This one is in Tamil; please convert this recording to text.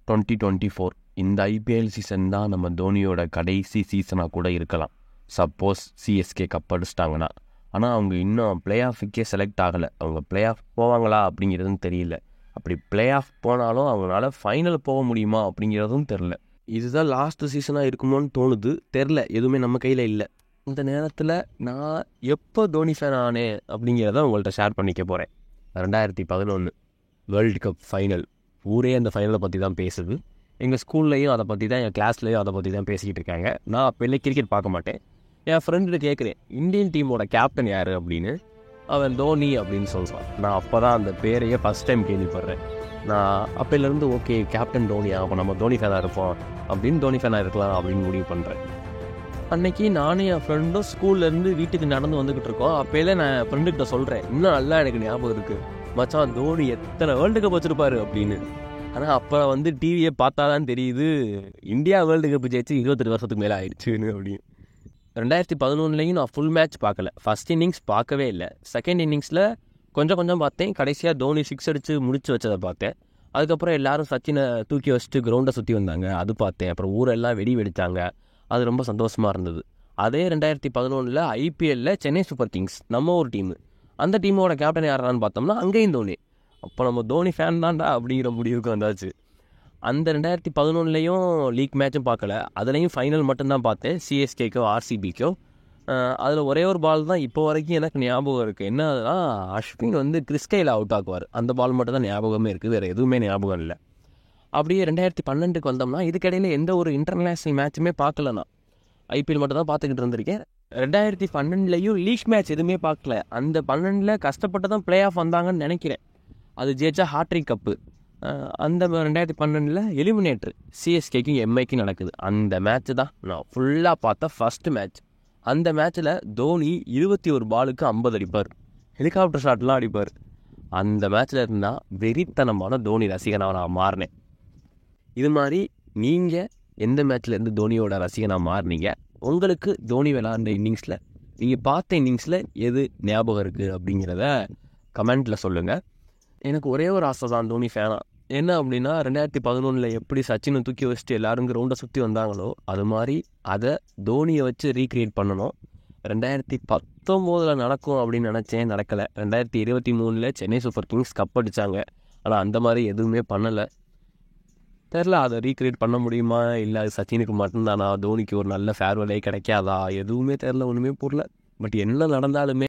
2024 இந்த ஐபிஎல் சீசன் தான் நம்ம தோனியோட கடைசி சீசனாக கூட இருக்கலாம். சப்போஸ் சிஎஸ்கே கப் அடிச்சிட்டாங்கன்னா. ஆனால் அவங்க இன்னும் பிளே ஆஃபுக்கே செலக்ட் ஆகலை. அவங்க பிளே ஆஃப் போவாங்களா அப்படிங்கிறதும் தெரியல. அப்படி பிளே ஆஃப் போனாலும் அவங்களால ஃபைனல் போக முடியுமா அப்படிங்கிறதும் தெரில. இதுதான் லாஸ்ட்டு சீசனாக இருக்குமோன்னு தோணுது. தெரில, எதுவுமே நம்ம கையில் இல்லை. இந்த நேரத்தில் நான் எப்போ தோனி ஃபேன் ஆனேன் அப்படிங்கிறத உங்கள்கிட்ட ஷேர் பண்ணிக்க போகிறேன். 2011 வேர்ல்டு கப் ஃபைனல். ஊரே அந்த ஃபைனலை பற்றி தான் பேசுது. எங்கள் ஸ்கூல்லையும் அதை பற்றி தான், என் கிளாஸ்லேயும் அதை பற்றி தான் பேசிக்கிட்டு இருக்காங்க. நான் அப்போல்லாம் கிரிக்கெட் பார்க்க மாட்டேன். என் ஃப்ரெண்டு கேட்குறேன், இந்தியன் டீமோட கேப்டன் யார் அப்படின்னு. அவன் தோனி அப்படின்னு சொல்கிறான். நான் அப்போ தான் அந்த பேரையே ஃபஸ்ட் டைம் கேள்விப்படுறேன். நான் அப்போலேருந்து ஓகே கேப்டன் தோனியா, அப்போ நம்ம தோனி ஃபேனாக இருப்போம் அப்படின்னு, தோனி ஃபேனாக இருக்கலாம் அப்படின்னு முடிவு பண்ணுறேன். அன்றைக்கி நானும் என் ஃப்ரெண்டும் ஸ்கூல்லேருந்து வீட்டுக்கு நடந்து வந்துக்கிட்டு இருக்கோம். அப்போலே நான் என் ஃப்ரெண்டுக்கிட்ட சொல்கிறேன், இன்னும் நல்லா எனக்கு ஞாபகம் இருக்குது மச்சான், தோனி எத்தனை வேர்ல்டு கப் வச்சுருப்பாரு அப்படின்னு. ஆனால் அப்போ டிவியை பார்த்தா தான் தெரியுது இந்தியா வேர்ல்டு கப் ஜெயிச்சு 28 வருஷத்துக்கு மேலே ஆயிடுச்சுன்னு அப்படின்னு. 2011 நான் ஃபுல் மேட்ச் பார்க்கல. ஃபஸ்ட் இன்னிங்ஸ் பார்க்கவே இல்லை. செகண்ட் இன்னிங்ஸில் கொஞ்சம் பார்த்தேன். கடைசியாக தோனி 6 அடித்து முடிச்சு வச்சதை பார்த்தேன். அதுக்கப்புறம் எல்லோரும் சச்சினை தூக்கி வச்சுட்டு கிரவுண்டை சுற்றி வந்தாங்க, அது பார்த்தேன். அப்புறம் ஊரெல்லாம் வெடி வெடித்தாங்க, அது ரொம்ப சந்தோஷமாக இருந்தது. அதே 2011 ஐபிஎல்லில் சென்னை சூப்பர் கிங்ஸ், நம்ம ஒரு டீமு, அந்த டீமோட கேப்டன் யாரான்னு பார்த்தோம்னா அங்கேயும் தோனி. அப்போ நம்ம தோனி ஃபேன் தான்டா அப்படிங்கிற முடிவுக்கு வந்தாச்சு. அந்த 2011 லீக் மேட்சும் பார்க்கல. அதுலேயும் ஃபைனல் மட்டும்தான் பார்த்தேன், சிஎஸ்கேக்கோ ஆர்சிபிக்கோ. அதில் ஒரே ஒரு பால் தான் இப்போ வரைக்கும் எனக்கு ஞாபகம் இருக்குது. என்னன்னா, அஸ்வின் கிறிஸ்கையில் அவுட் ஆக்குவார். அந்த பால் மட்டும் தான் ஞாபகமே இருக்குது, வேறு எதுவுமே ஞாபகம் இல்லை. அப்படியே 2012 வந்தோம்னா இதுக்கிடையில் எந்த ஒரு இன்டர்நேஷ்னல் மேட்சுமே பார்க்கலண்ணா. ஐபிஎல் மட்டும் தான் பார்த்துக்கிட்டு இருந்திருக்கேன். 2012 லீக் மேட்ச் எதுவுமே பார்க்கல. அந்த 12 கஷ்டப்பட்டு தான் பிளே ஆஃப் வந்தாங்கன்னு நினைக்கிறேன். அது ஜெயிச்சா ஹாட்ரிக் கப்பு. அந்த 2012 எலிமினேட்ரு சிஎஸ்கேக்கும் எம்ஐக்கும் நடக்குது. அந்த மேட்ச்சு தான் நான் ஃபுல்லாக பார்த்த ஃபஸ்ட்டு மேட்ச். அந்த மேட்ச்சில் தோனி 21 பாலுக்கு 50 அடிப்பார், ஹெலிகாப்டர் ஷாட்லாம் அடிப்பார். அந்த மேட்ச்சில் இருந்தால் வெறித்தனமான தோனி ரசிகனாக நான் மாறினேன். இது மாதிரி நீங்கள் எந்த மேட்ச்லேருந்து தோனியோட ரசிகனாக மாறினீங்க? உங்களுக்கு தோனி விளாண்ட இன்னிங்ஸில், நீங்கள் பார்த்த இன்னிங்ஸில் எது ஞாபகம் இருக்குது அப்படிங்கிறத கமெண்ட்டில் சொல்லுங்கள். எனக்கு ஒரே ஒரு ஆசை தான் தோனி ஃபேனாக. என்ன அப்படின்னா, 2011 எப்படி சச்சினை தூக்கி வச்சுட்டு எல்லோரும் கிரவுண்டை சுற்றி வந்தாங்களோ அது மாதிரி அதை தோனியை வச்சு ரீக்ரியேட் பண்ணணும். 2019 நடக்கும் அப்படின்னு நினச்சேன், நடக்கலை. 2023 சென்னை சூப்பர் கிங்ஸ் கப் அடித்தாங்க. ஆனால் அந்த மாதிரி எதுவுமே பண்ணலை. தெரில, அதை ரீக்ரியேட் பண்ண முடியுமா, இல்லை அது சச்சினுக்கு மட்டும்தானா, தோனிக்கு ஒரு நல்ல ஃபேர்வெலே கிடைக்காதா, எதுவுமே தெரில, ஒன்றுமே புரியல. பட் என்ன நடந்தாலுமே